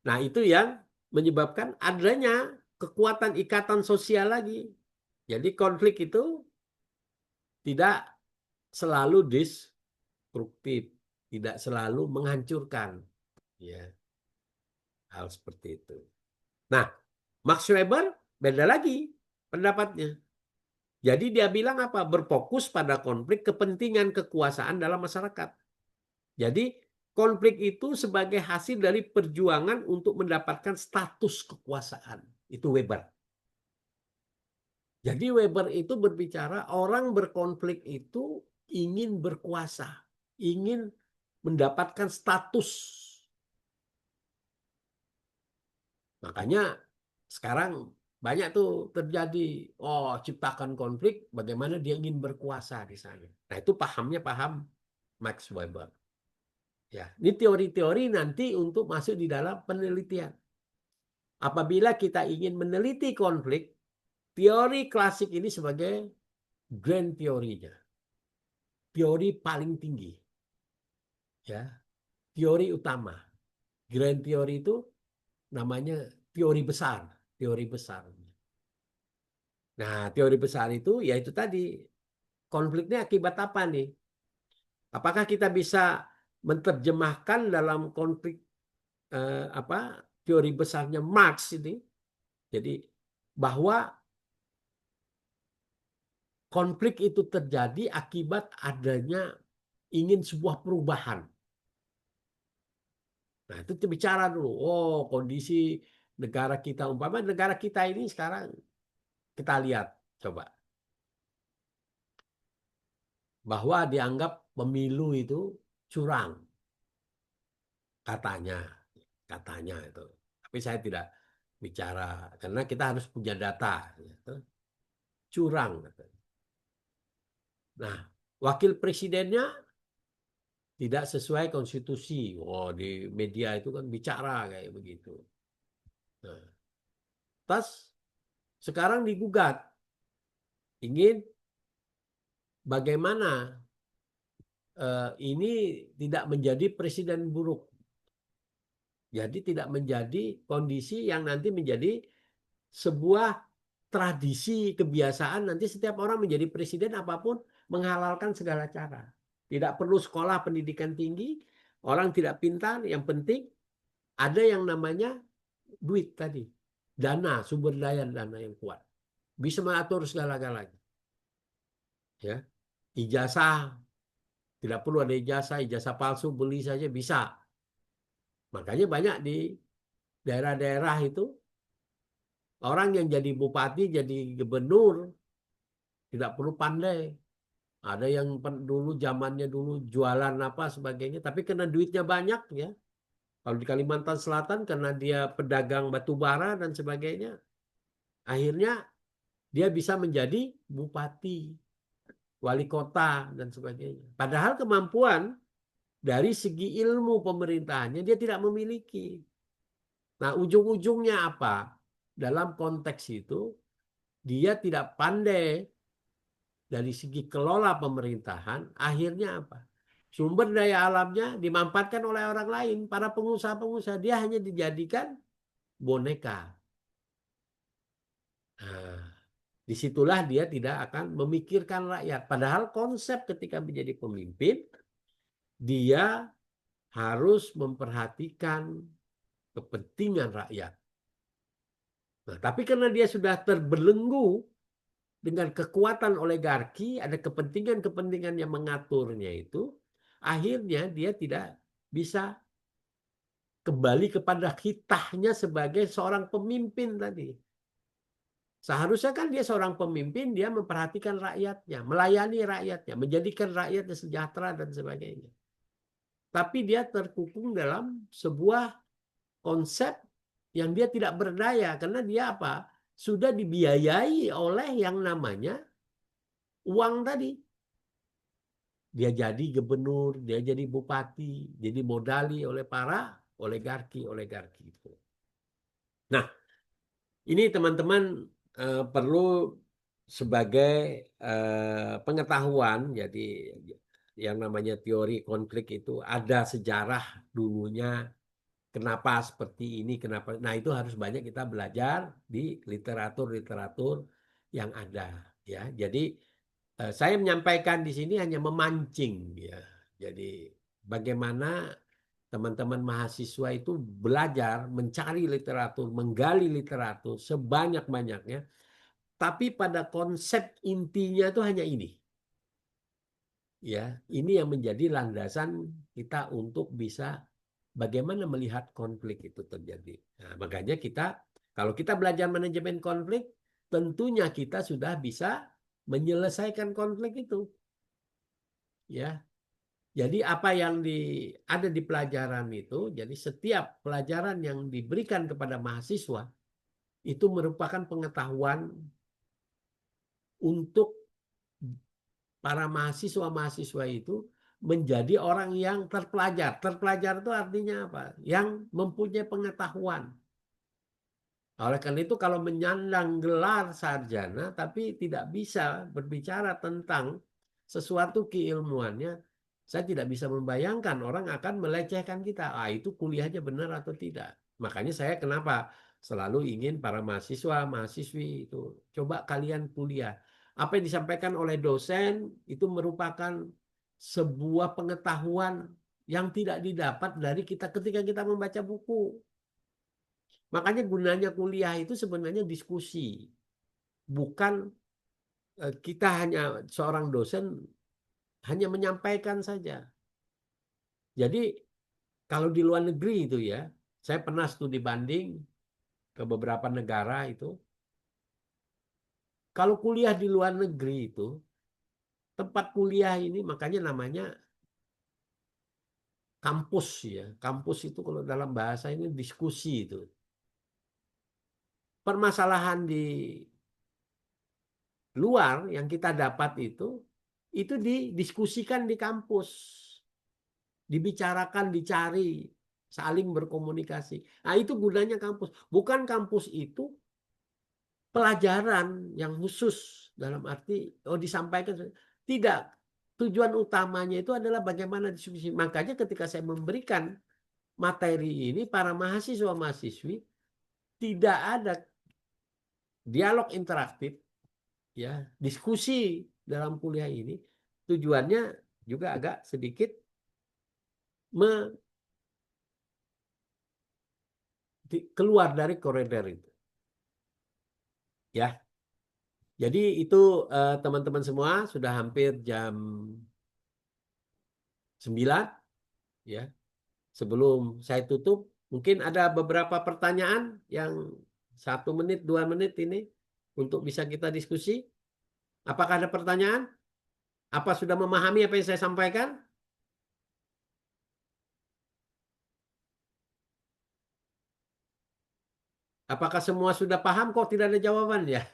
Nah, itu yang menyebabkan adanya kekuatan ikatan sosial lagi. Jadi konflik itu tidak selalu destruktif, tidak selalu menghancurkan. Ya, hal seperti itu. Nah, Max Weber beda lagi pendapatnya. Jadi dia bilang apa? Berfokus pada konflik kepentingan kekuasaan dalam masyarakat. Jadi konflik itu sebagai hasil dari perjuangan untuk mendapatkan status kekuasaan. Itu Weber. Jadi Weber itu berbicara orang berkonflik itu ingin berkuasa, ingin mendapatkan status. Makanya sekarang banyak tuh terjadi, oh ciptakan konflik, bagaimana dia ingin berkuasa di sana. Nah itu pahamnya paham Max Weber. Ya, ini teori-teori nanti untuk masuk di dalam penelitian. Apabila kita ingin meneliti konflik, teori klasik ini sebagai grand teorinya, teori paling tinggi, ya, teori utama. Grand teori itu namanya teori besar, teori besar. Nah, teori besar itu yaitu tadi konfliknya akibat apa nih? Apakah kita bisa menerjemahkan dalam konflik apa teori besarnya Marx ini? Jadi bahwa konflik itu terjadi akibat adanya ingin sebuah perubahan. Nah, itu bicara dulu. Oh, kondisi negara kita, umpama negara kita ini sekarang kita lihat coba bahwa dianggap pemilu itu curang katanya, katanya itu. Tapi saya tidak bicara karena kita harus punya data, gitu. Curang. Nah, wakil presidennya tidak sesuai konstitusi. Oh, di media itu kan bicara kayak begitu. Nah, tas sekarang digugat ingin bagaimana ini tidak menjadi presiden buruk. Jadi tidak menjadi kondisi yang nanti menjadi sebuah tradisi kebiasaan nanti setiap orang menjadi presiden apapun menghalalkan segala cara. Tidak perlu sekolah pendidikan tinggi, orang tidak pintar, yang penting ada yang namanya duit tadi. Dana, sumber daya dana yang kuat. Bisa mengatur segala-galanya. Ya. Ijazah, tidak perlu ada ijazah, ijazah palsu beli saja bisa. Makanya banyak di daerah-daerah itu orang yang jadi bupati, jadi gubernur tidak perlu pandai. Ada yang dulu zamannya dulu jualan apa sebagainya, tapi karena duitnya banyak ya. Kalau di Kalimantan Selatan karena dia pedagang batu bara dan sebagainya, akhirnya dia bisa menjadi bupati, wali kota dan sebagainya. Padahal kemampuan dari segi ilmu pemerintahannya dia tidak memiliki. Nah, ujung-ujungnya apa? Dalam konteks itu dia tidak pandai dari segi kelola pemerintahan, akhirnya apa? Sumber daya alamnya dimanfaatkan oleh orang lain, para pengusaha-pengusaha. Dia hanya dijadikan boneka. Nah, disitulah dia tidak akan memikirkan rakyat. Padahal konsep ketika menjadi pemimpin, dia harus memperhatikan kepentingan rakyat. Nah, tapi karena dia sudah terbelenggu dengan kekuatan oligarki, ada kepentingan-kepentingan yang mengaturnya itu, akhirnya dia tidak bisa kembali kepada kitahnya sebagai seorang pemimpin tadi. Seharusnya kan dia seorang pemimpin, dia memperhatikan rakyatnya, melayani rakyatnya, menjadikan rakyatnya sejahtera dan sebagainya. Tapi dia terkungkung dalam sebuah konsep yang dia tidak berdaya karena dia apa? Sudah dibiayai oleh yang namanya uang tadi. Dia jadi gubernur, dia jadi bupati, jadi modali oleh para oligarki itu. Nah, ini teman-teman perlu sebagai pengetahuan, jadi yang namanya teori konflik itu ada sejarah dulunya, kenapa seperti ini, kenapa. Nah, itu harus banyak kita belajar di literatur-literatur yang ada, ya. Jadi saya menyampaikan di sini hanya memancing, ya. Jadi bagaimana teman-teman mahasiswa itu belajar mencari literatur, menggali literatur sebanyak-banyaknya, tapi pada konsep intinya itu hanya ini. Ya, ini yang menjadi landasan kita untuk bisa bagaimana melihat konflik itu terjadi. Nah, makanya kita kalau kita belajar manajemen konflik, tentunya kita sudah bisa menyelesaikan konflik itu. Ya, jadi apa yang ada di pelajaran itu, jadi setiap pelajaran yang diberikan kepada mahasiswa itu merupakan pengetahuan untuk para mahasiswa-mahasiswa itu menjadi orang yang terpelajar. Terpelajar itu artinya apa? Yang mempunyai pengetahuan. Oleh karena itu kalau menyandang gelar sarjana tapi tidak bisa berbicara tentang sesuatu keilmuannya, saya tidak bisa membayangkan orang akan melecehkan kita. Ah, itu kuliahnya benar atau tidak. Makanya saya kenapa selalu ingin para mahasiswa, mahasiswi itu coba kalian kuliah. Apa yang disampaikan oleh dosen itu merupakan sebuah pengetahuan yang tidak didapat dari kita ketika kita membaca buku. Makanya gunanya kuliah itu sebenarnya diskusi, bukan kita hanya seorang dosen hanya menyampaikan saja. Jadi kalau di luar negeri itu ya, saya pernah studi banding ke beberapa negara itu. Kalau kuliah di luar negeri itu, tempat kuliah ini makanya namanya kampus ya. Kampus itu kalau dalam bahasa ini diskusi itu. Permasalahan di luar yang kita dapat itu didiskusikan di kampus, dibicarakan, dicari, saling berkomunikasi. Nah, itu gunanya kampus. Bukan kampus itu pelajaran yang khusus dalam arti disampaikan. Tidak. Tujuan utamanya itu adalah bagaimana diskusi. Makanya ketika saya memberikan materi ini, para mahasiswa-mahasiswi tidak ada dialog interaktif, ya, diskusi dalam kuliah ini. Tujuannya juga agak sedikit keluar dari koridor itu. Ya, jadi itu teman-teman semua sudah hampir jam 9 ya. Sebelum saya tutup, mungkin ada beberapa pertanyaan yang 1 menit, 2 menit ini untuk bisa kita diskusi. Apakah ada pertanyaan? Apa sudah memahami apa yang saya sampaikan? Apakah semua sudah paham? Kok tidak ada jawaban ya?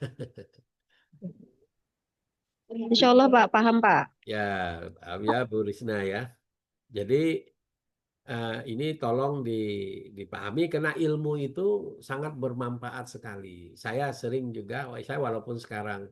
Insya Allah Pak, paham Pak. Ya, ya Bu Risna ya. Jadi ini tolong dipahami karena ilmu itu sangat bermanfaat sekali. Saya sering juga, saya walaupun sekarang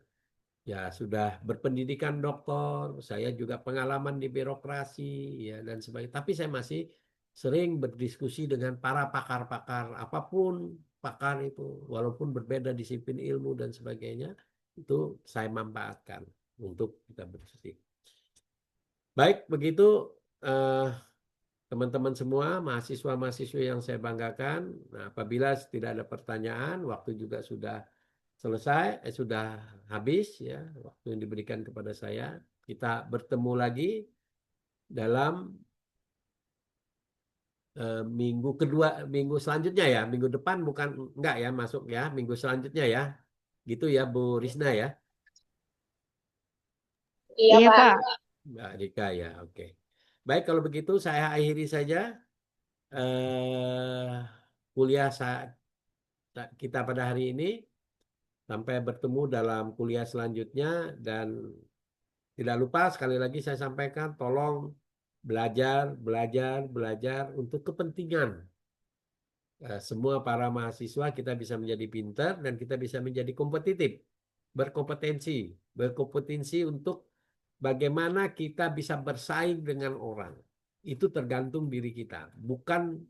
ya sudah berpendidikan doktor, saya juga pengalaman di birokrasi ya dan sebagainya. Tapi saya masih sering berdiskusi dengan para pakar-pakar apapun pakar itu, walaupun berbeda disiplin ilmu dan sebagainya, itu saya manfaatkan untuk kita berdiskusi. Baik, begitu eh, teman-teman semua, mahasiswa-mahasiswa yang saya banggakan. Nah, apabila tidak ada pertanyaan, waktu juga sudah selesai, sudah habis ya, waktu yang diberikan kepada saya. Kita bertemu lagi dalam minggu kedua, minggu selanjutnya ya, minggu depan bukan enggak ya masuk ya, minggu selanjutnya ya, gitu ya Bu Risna ya, Iya, Pak. Mbak Rika ya, oke. Baik kalau begitu saya akhiri saja eh, kuliah saat kita pada hari ini. Sampai bertemu dalam kuliah selanjutnya dan tidak lupa sekali lagi saya sampaikan tolong belajar, belajar, belajar untuk kepentingan semua para mahasiswa kita bisa menjadi pintar dan kita bisa menjadi kompetitif, berkompetensi, berkompetensi untuk bagaimana kita bisa bersaing dengan orang. Itu tergantung diri kita, bukan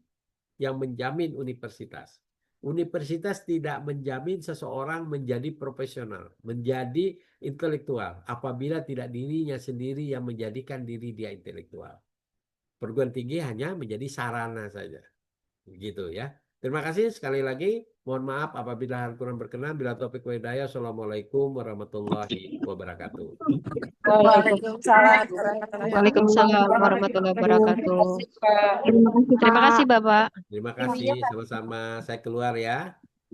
yang menjamin universitas. Universitas tidak menjamin seseorang menjadi profesional, menjadi intelektual apabila tidak dirinya sendiri yang menjadikan diri dia intelektual. Perguruan tinggi hanya menjadi sarana saja. Begitu ya. Terima kasih sekali lagi. Mohon maaf apabila hal kurang berkenan. Bila topik wa hidayah. Assalamualaikum warahmatullahi wabarakatuh. Waalaikumsalam warahmatullahi Waalaikumsalam warahmatullahi wabarakatuh. wabarakatuh. Terima kasih, Bapak. Terima kasih. Sama-sama. Saya keluar ya.